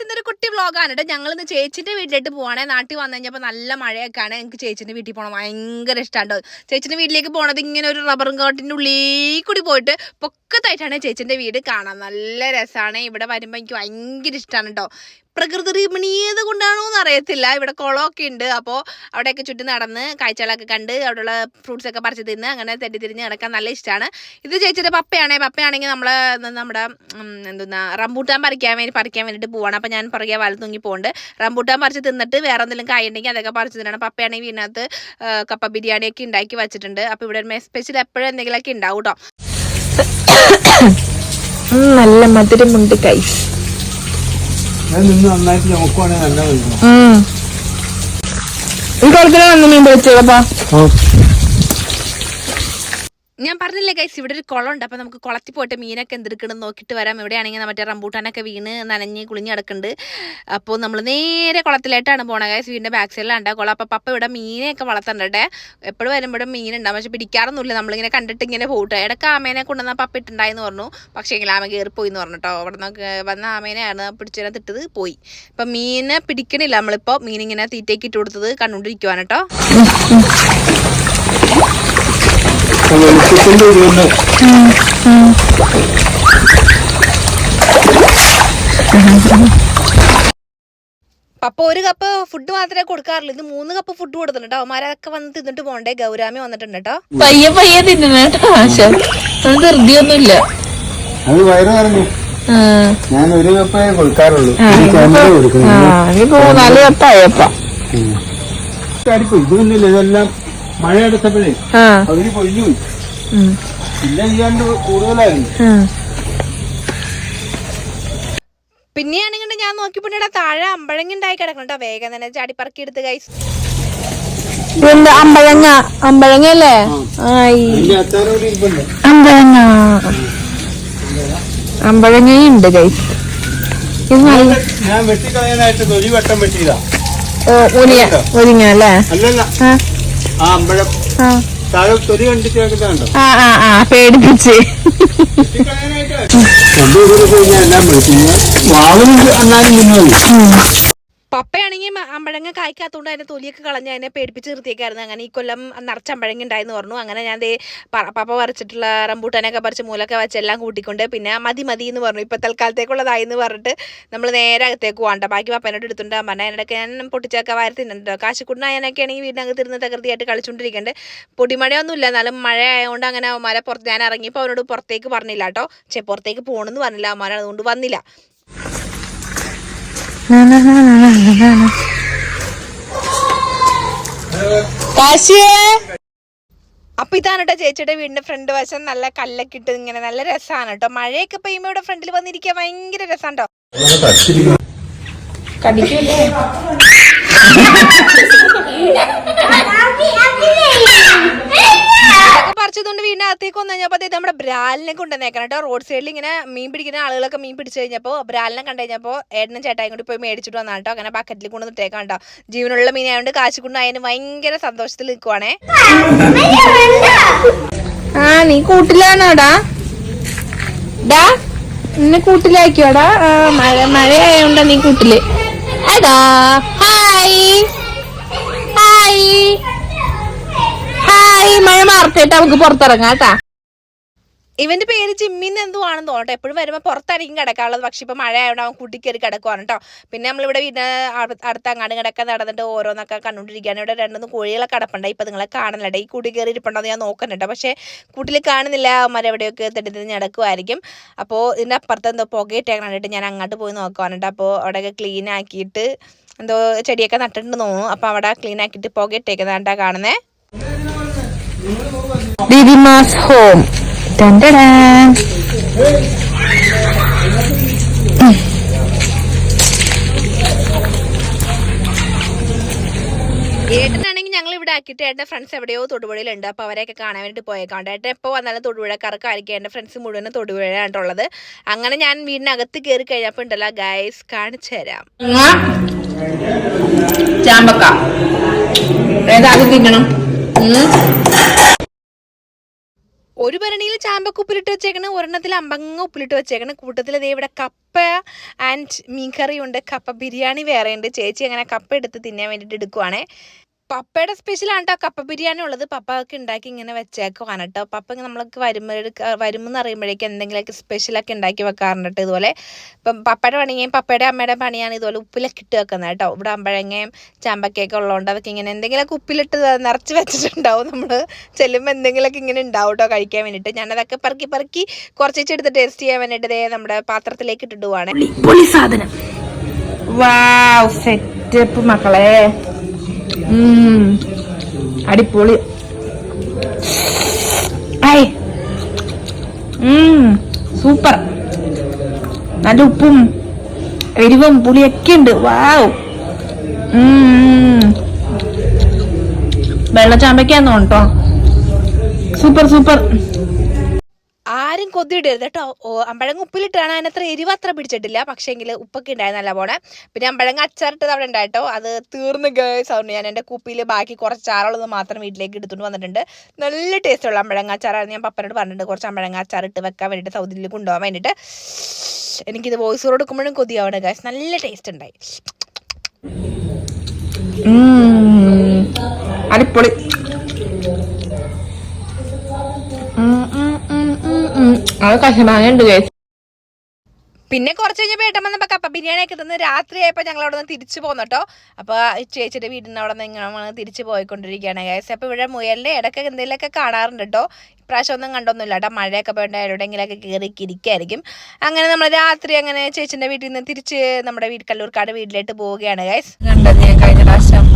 ഇന്നൊരു കുട്ടി വ്ളോഗാണ് കേട്ടോ. ഞങ്ങളിന്ന് ചേച്ചിന്റെ വീട്ടിലേക്ക് പോവാണേ. നാട്ടിൽ വന്നു കഴിഞ്ഞപ്പോൾ നല്ല മഴയൊക്കെയാണ്. എനിക്ക് ചേച്ചിന്റെ വീട്ടിൽ പോകണം ഭയങ്കര ഇഷ്ടമാണ്. ചേച്ചിന്റെ വീട്ടിലേക്ക് പോണത് ഇങ്ങനെ ഒരു റബ്ബറും കാട്ടിന്റെ ഉള്ളിൽ കൂടി പോയിട്ട് പൊക്കത്തായിട്ടാണ് ചേച്ചിന്റെ വീട് കാണാൻ. നല്ല രസമാണ്. ഇവിടെ വരുമ്പോൾ എനിക്ക് ഭയങ്കര ഇഷ്ടമാണ് കേട്ടോ. പ്രകൃതി രമണീയത കൊണ്ടാണോ എന്ന് അറിയത്തില്ല. ഇവിടെ കുളമൊക്കെ ഉണ്ട്. അപ്പോൾ അവിടെയൊക്കെ ചുറ്റും നടന്ന് കാഴ്ചകളൊക്കെ കണ്ട് അവിടെയുള്ള ഫ്രൂട്ട്സ് ഒക്കെ പറിച്ച് തിന്ന് അങ്ങനെ തെറ്റിത്തിരിഞ്ഞ് നടക്കാൻ നല്ല ഇഷ്ടമാണ്. ഇത് ചേച്ചിയുടെ പപ്പയാണെങ്കിൽ നമ്മുടെ റംബൂട്ടാൻ പറിക്കാൻ വേണ്ടിയിട്ട് പോവാണ്. അപ്പോൾ ഞാൻ പുറകെ വല തൂങ്ങി പോകുന്നുണ്ട്. റംബൂട്ടാൻ പറിച്ച് തിന്നിട്ട് വേറെ എന്തെങ്കിലും കായ ഉണ്ടെങ്കിൽ അതൊക്കെ പറിച്ച് തിന്നണം. പപ്പയാണെങ്കിൽ വീടിനകത്ത് കപ്പ ബിരിയാണിയൊക്കെ ഉണ്ടാക്കി വെച്ചിട്ടുണ്ട്. അപ്പോൾ ഇവിടെ സ്പെഷ്യൽ എപ്പോഴും എന്തെങ്കിലുമൊക്കെ ഉണ്ടാവും കേട്ടോ. നല്ല മധുരമുണ്ട് കൈ. മീൻ പൊരിച്ചോളപ്പാ. ഞാൻ പറഞ്ഞില്ലേ ഗൈസ്, ഇവിടെ ഒരു കുളമുണ്ട്. അപ്പോൾ നമുക്ക് കുളത്തിൽ പോയിട്ട് മീനൊക്കെ എന്തെടുക്കണം നോക്കിയിട്ട് വരാം. ഇവിടെയാണെങ്കിൽ മറ്റേ റംബൂട്ടാനൊക്കെ വീണ് നനഞ്ഞ് കുളിഞ്ഞ് കിടക്കുന്നുണ്ട്. അപ്പോൾ നമ്മൾ നേരെ കുളത്തിലായിട്ടാണ് പോണത് ഗൈസ്. വീടിൻ്റെ ബാക്ക് സൈഡിലാണ് കുളം. അപ്പോൾ പപ്പ ഇവിടെ മീനെയൊക്കെ വളർത്തണ്ടേ. എപ്പോഴും വരുമ്പോഴും മീനുണ്ടാവും, പക്ഷെ പിടിക്കാറൊന്നുമില്ല. നമ്മളിങ്ങനെ കണ്ടിട്ട് ഇങ്ങനെ പോകട്ടെ. ഇടയ്ക്ക് ആമേനെ കൊണ്ടുവന്നാൽ പപ്പ ഇട്ടുണ്ടായെന്ന് പറഞ്ഞു. പക്ഷേ എങ്കിൽ ആമ കയറിപ്പോയി എന്ന് പറഞ്ഞു കേട്ടോ. അവിടെ നിന്ന് വന്ന ആമേനെയാണ് പിടിച്ചതിനെ തിട്ടത് പോയി. അപ്പം മീനെ പിടിക്കണില്ല. നമ്മളിപ്പോൾ മീനിങ്ങനെ തീറ്റയ്ക്ക് ഇട്ട് കൊടുത്തത് കണ്ടുകൊണ്ടിരിക്കുവാണ് കേട്ടോ. പപ്പ ഒരു കപ്പ് ഫുഡ് മാത്രമേ കൊടുക്കാറുള്ളൂ. ഇത് 3 കപ്പ് ഫുഡ് കൊടുത്തിട്ടുണ്ട്. അവന്മാരൊക്കെ വന്ന് തിന്നിട്ട് പോകണ്ടേ. ഗൗരാമി വന്നിട്ടുണ്ട് കേട്ടോ. പയ്യെ തിന്നണം കേട്ടോ. ധൃതിയൊന്നുമില്ല. അത് വയറ് പറഞ്ഞു. ഞാൻ ഒരു കപ്പേ കൊടുക്കാറുള്ളൂ. ഇതൊന്നുമില്ല. ഇതെല്ലാം മഴ എടുത്തപ്പോഴേ അവര് പൊഴിഞ്ഞു പോയി. ഇല്ല ചെയ്യാണ്ട് കൂടുതലായിരുന്നു. പിന്നെയാണെങ്കിൽ ഞാൻ നോക്കിപ്പോണ്ട താഴെ അമ്പഴങ്ങ ഉണ്ടായി കിടക്കണം കേട്ടോ. വേഗം തന്നെ ചാടിപ്പറക്കി എടുത്ത് ഗൈസ്. അമ്പഴങ്ങല്ലേ? അമ്പഴങ്ങയുണ്ട് ഗൈസ്. ഞാൻ വെട്ടിക്കളയാനായിട്ട് തൊലി വട്ടം വെട്ടിയതാ. ഒരിങ്ങ അല്ലേ? അല്ലല്ല, ആ അമ്പഴം താഴെ തൊലി കണ്ടിട്ട് കേൾക്കുന്നുണ്ടോ? പേടിപ്പിച്ച് എല്ലാം വാവിന് അന്നാലും മുന്നോട്ട്. പപ്പയാണെങ്കിൽ അമ്പഴങ്ങ കായ്ക്കാത്തതുകൊണ്ട് അതിന്റെ തൊലിയൊക്കെ കളഞ്ഞ് അതിനെ പേടിപ്പിച്ച് നിർത്തിയേക്കായിരുന്നു. അങ്ങനെ ഈ കൊല്ലം നിറച്ച അമ്പഴങ്ങ ഉണ്ടായെന്ന് പറഞ്ഞു. അങ്ങനെ ഞാൻ പപ്പ പറിച്ചിട്ടുള്ള റംബൂട്ടാനൊക്കെ പറിച്ച് മൂലൊക്കെ വെച്ച് എല്ലാം കൂട്ടിക്കൊണ്ട് പിന്നെ മതി എന്ന് പറഞ്ഞു. ഇപ്പം തൽക്കാലത്തേക്കുള്ളതായി എന്ന് പറഞ്ഞിട്ട് നമ്മൾ നേരെ അകത്തേക്ക് പോകണ്ട. ബാക്കി പപ്പേനോട് എടുത്തുകൊണ്ട് പറഞ്ഞാൽ അതിനിടയ്ക്ക് ഞാൻ പൊട്ടിച്ചൊക്കെ വാരി തിന്നുന്നുണ്ടോ. കാശിക്കുണ്ണായനൊക്കെ ആണെങ്കിൽ വീടിനകത്ത് ഇരുന്ന് തകൃതിയായിട്ട് കളിച്ചുകൊണ്ടിരിക്കുന്നുണ്ട്. പൊടിമഴയൊന്നുമില്ല, എന്നാലും മഴ ആയതുകൊണ്ട് അങ്ങനെ അവന്മാരെ ഞാൻ ഇറങ്ങിയപ്പോൾ അവനോട് പുറത്തേക്ക് പറഞ്ഞില്ല കേട്ടോ. പുറത്തേക്ക് പോകണമെന്ന് പറഞ്ഞില്ല അവന്മാരെ, അതുകൊണ്ട് വന്നില്ല. അപ്പൊ ഇതാണ് കേട്ടോ ചേച്ചിയുടെ വീടിന്റെ ഫ്രണ്ട് വശം. നല്ല കല്ലൊക്കെ ഇട്ട് ഇങ്ങനെ നല്ല രസമാണ് കേട്ടോ. മഴയൊക്കെ പെയ്യുമ്പോ ഇവിടെ ഫ്രണ്ടിൽ വന്നിരിക്കാൻ ഭയങ്കര രസമാണ് കേട്ടോ. പറിച്ചതുകൊണ്ട് വീടിനകത്തേക്ക് വന്നു കഴിഞ്ഞപ്പോൾ നമ്മുടെ ബ്രാലിനെ കൊണ്ടുവന്നേക്കണം കേട്ടോ. റോഡ് സൈഡിൽ ഇങ്ങനെ മീൻ പിടിക്കുന്ന ആളുകളൊക്കെ മീൻ പിടിച്ചു കഴിഞ്ഞപ്പോൾ ബ്രാലിനെ കണ്ടു കഴിഞ്ഞപ്പോൾ ഏട്ടനും ചേട്ടായും കൂടി പോയി മേടിച്ചിട്ട് വന്നാണ് കേട്ടോ. അങ്ങനെ ബക്കറ്റിൽ കൊണ്ടുവന്നിട്ടേക്കാം കേട്ടോ. ജീവനുള്ള മീനായതുകൊണ്ട് കാശിക്കൊണ്ട് അതിന് ഭയങ്കര സന്തോഷത്തിൽ നിൽക്കുവാണേ. നീ കൂട്ടിലാണോടാ? നിന്നെ കൂട്ടിലാക്കിയോടാ? മഴയായോണ്ടാ നീ കൂട്ടില്? അതാ മഴ മാറട്ടെ, നമുക്ക് പുറത്തിറങ്ങാം കേട്ടാ. ഇവന്റെ പേര് ജിമ്മിന്ന് എന്തുവാണെന്ന് തോന്നട്ടെ. എപ്പോഴും വരുമ്പോൾ പുറത്തായിരിക്കും കിടക്കാനുള്ളത്. പക്ഷെ ഇപ്പം മഴ ആയതുകൊണ്ട് അവൻ കൂട്ടി കയറി കിടക്കുവാണ് കേട്ടോ. പിന്നെ നമ്മളിവിടെ വീടിന് അടുത്ത് അങ്ങാടും കിടക്കാൻ നടന്നിട്ട് ഓരോന്നൊക്കെ കണ്ടുകൊണ്ടിരിക്കുകയാണ്. ഇവിടെ 2 കോഴികളൊക്കെ കിടപ്പുണ്ടായി. ഇപ്പം നിങ്ങളെ കാണുന്നില്ല. ഈ കൂട്ടി കയറി ഇരിപ്പുണ്ടോ ഞാൻ നോക്കുന്നുണ്ട്. പക്ഷേ കൂട്ടിൽ കാണുന്നില്ല. അവന്മാരെവിടെയൊക്കെ തെറ്റിദ്ധരിഞ്ഞ് നടക്കുമായിരിക്കും. അപ്പോൾ ഇതിൻ്റെ അപ്പുറത്ത് എന്തോ പുകയിട്ടേക്കാൻ കണ്ടിട്ട് ഞാൻ അങ്ങോട്ട് പോയി നോക്കുവാനുണ്ട്. അപ്പോൾ അവിടെയൊക്കെ ക്ലീൻ ആക്കിയിട്ട് എന്തോ ചെടിയൊക്കെ നട്ടിട്ടുണ്ട് തോന്നുന്നു. അപ്പോൾ അവിടെ ക്ലീൻ ആക്കിയിട്ട് പുകയിട്ടേക്കുന്നതാണ്ടാ കാണുന്നേ. ദിദിമാസ് ഹോം. ഏട്ടനാണെങ്കിൽ ഞങ്ങൾ ഇവിടെ ആക്കിയിട്ട് ഏട്ടൻ്റെ ഫ്രണ്ട്സ് എവിടെയോ തൊടുപുഴയിലുണ്ട്. അപ്പോൾ അവരെയൊക്കെ കാണാൻ വേണ്ടിയിട്ട് പോയേക്കാണ്ട്. ഏട്ടൻ എപ്പോൾ വന്നാലും തൊടുപുഴക്കാർക്കായിരിക്കും. എൻ്റെ ഫ്രണ്ട്സ് മുഴുവനും തൊടുപുഴയായിട്ടുള്ളത്. അങ്ങനെ ഞാൻ വീടിനകത്ത് കയറി കഴിഞ്ഞപ്പോൾ ഉണ്ടല്ലോ ഗൈസ്, കാണിച്ചു തരാം. ചാമ്പക്ക ഏതാദ്യം തിന്നണം? ഒരു ഭരണിയിൽ ചാമ്പക്ക ഉപ്പിലിട്ട് വെച്ചേക്കണ്, ഒരെണ്ണത്തിൽ അമ്പങ്ങ ഉപ്പിലിട്ട് വെച്ചേക്കണ്. കൂട്ടത്തിൽ ദേ ഇവിടെ കപ്പ ആൻഡ് മീൻകറി ഉണ്ട്, കപ്പ ബിരിയാണി വേറെ ഉണ്ട്. ചേച്ചി അങ്ങനെ കപ്പ എടുത്ത് തിന്നാൻ വേണ്ടിയിട്ട് എടുക്കുവാണേ. പപ്പയുടെ സ്പെഷ്യലാണ് കേട്ടോ കപ്പ ബിരിയാണി ഉള്ളത്. പപ്പയൊക്കെ ഉണ്ടാക്കി ഇങ്ങനെ വെച്ചേക്കുവാണ് കേട്ടോ. പപ്പ നമ്മൾക്ക് വരുമെന്ന് അറിയുമ്പോഴേക്കും എന്തെങ്കിലുമൊക്കെ സ്പെഷ്യലൊക്കെ ഉണ്ടാക്കി വെക്കാറുണ്ട് കേട്ടോ. ഇതുപോലെ ഇപ്പം പപ്പയുടെ പണിയും പപ്പയുടെ അമ്മയുടെ പണിയാണ് ഇതുപോലെ ഉപ്പിലൊക്കെ ഇട്ട് വെക്കുന്നത് കേട്ടോ. ഇവിടെ അമ്പഴങ്ങയും ചാമ്പക്കയൊക്കെ ഉള്ളതുകൊണ്ട് അതൊക്കെ ഇങ്ങനെ എന്തെങ്കിലുമൊക്കെ ഉപ്പിലിട്ട് നിറച്ച് വെച്ചിട്ടുണ്ടാവും. നമ്മൾ ചെല്ലുമ്പോൾ എന്തെങ്കിലുമൊക്കെ ഇങ്ങനെ ഉണ്ടാവും കേട്ടോ കഴിക്കാൻ വേണ്ടിയിട്ട്. ഞാനതൊക്കെ പറക്കി കുറച്ചെടുത്ത് ടേസ്റ്റ് ചെയ്യാൻ വേണ്ടിയിട്ട് നമ്മുടെ പാത്രത്തിലേക്ക് ഇട്ടിടുവാണ്. പൊളി സാധനം. വാവ്, സെറ്റപ്പ് മക്കളെ. അടിപൊളി. സൂപ്പർ. നല്ല ഉപ്പും എരിവും പുളിയൊക്കെ ഉണ്ട്. വാവ്. വെള്ളച്ചാമ്പയ്ക്കാന്ന് കേട്ടോ. Super super. ആരും കൊതിയിടരുത് കേട്ടോ. അമ്പഴങ്ങ ഉപ്പിലിട്ടാണ്, അതിനത്ര എരിവ് അത്ര പിടിച്ചിട്ടില്ല. പക്ഷേങ്കിൽ ഉപ്പൊക്കെ ഉണ്ടായി നല്ല പോലെ. പിന്നെ അമ്പഴങ്ങ അച്ചാറിട്ടത് അവിടെ ഉണ്ടായിട്ടോ. അത് തീർന്ന് ഗേസ്. അതുകൊണ്ട് ഞാൻ എൻ്റെ കുപ്പിയിൽ ബാക്കി കുറച്ച് ചാറുള്ളത് മാത്രം വീട്ടിലേക്ക് എടുത്തുകൊണ്ട് വന്നിട്ടുണ്ട്. നല്ല ടേസ്റ്റുള്ള അമ്പഴങ്ങ അച്ചാറാണ്. ഞാൻ പപ്പനോട് പറഞ്ഞിട്ടുണ്ട് കുറച്ച് അമ്പഴങ്ങ അച്ചാറിട്ട് വെക്കാൻ വേണ്ടിയിട്ട്, സൗദിയിൽ കൊണ്ടുപോകാൻ വേണ്ടിയിട്ട്. എനിക്കിത് വോയിസ് കൊടുക്കുമ്പോഴും കൊതിയാവണ ഗേസ്. നല്ല ടേസ്റ്റ് ഉണ്ടായി. അടിപൊളി. അത് കശമാനുണ്ട്. പിന്നെ കുറച്ച് കഴിഞ്ഞപ്പോൾ ഏട്ടൻ വന്നപ്പോൾ കപ്പ ബിരിയാണിയൊക്കെ തന്ന് രാത്രിയായപ്പോൾ ഞങ്ങൾ അവിടെ നിന്ന് തിരിച്ചു പോന്നു കേട്ടോ. അപ്പോൾ ചേച്ചിയുടെ വീടിന് അവിടെ നിന്ന് ഇങ്ങനെ തിരിച്ച് പോയിക്കൊണ്ടിരിക്കുകയാണ് ഗൈസ്. അപ്പോൾ ഇവിടെ മുയലിൻ്റെ ഇടയ്ക്ക് എന്തെങ്കിലുമൊക്കെ കാണാറുണ്ട് കേട്ടോ. ഇപ്രാവശ്യം ഒന്നും കണ്ടൊന്നുമില്ല കേട്ടോ. മഴയൊക്കെ പോയിട്ട് എവിടെയെങ്കിലൊക്കെ കയറി ഇരിക്കായിരിക്കും. അങ്ങനെ നമ്മൾ രാത്രി അങ്ങനെ ചേച്ചിൻ്റെ വീട്ടിൽ നിന്ന് തിരിച്ച് നമ്മുടെ കല്ലൂർക്കാട് വീട്ടിലേക്ക് പോവുകയാണ് ഗൈസ്. കണ്ടത് ഞാൻ കഴിഞ്ഞ പ്രാവശ്യം